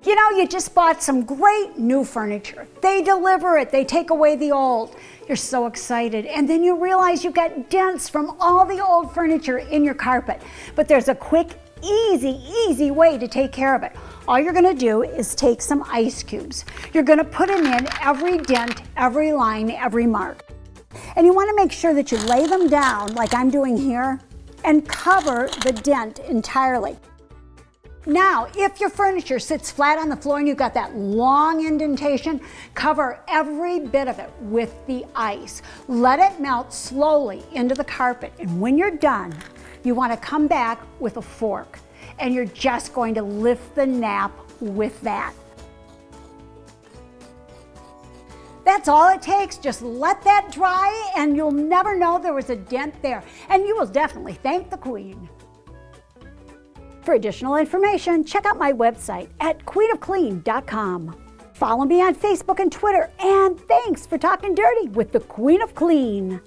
You know, you just bought some great new furniture. They deliver it, they take away the old. You're so excited, and then you realize you've got dents from all the old furniture in your carpet. But there's a quick, easy way to take care of it. All you're gonna do is take some ice cubes. You're gonna put them in every dent, every line, every mark. And you wanna make sure that you lay them down like I'm doing here and cover the dent entirely. Now, if your furniture sits flat on the floor and you've got that long indentation, cover every bit of it with the ice. Let it melt slowly into the carpet. And when you're done, you want to come back with a fork. And you're just going to lift the nap with that. That's all it takes. Just let that dry and you'll never know there was a dent there. And you will definitely thank the Queen. For additional information, check out my website at queenofclean.com. Follow me on Facebook and Twitter, and thanks for talking dirty with the Queen of Clean.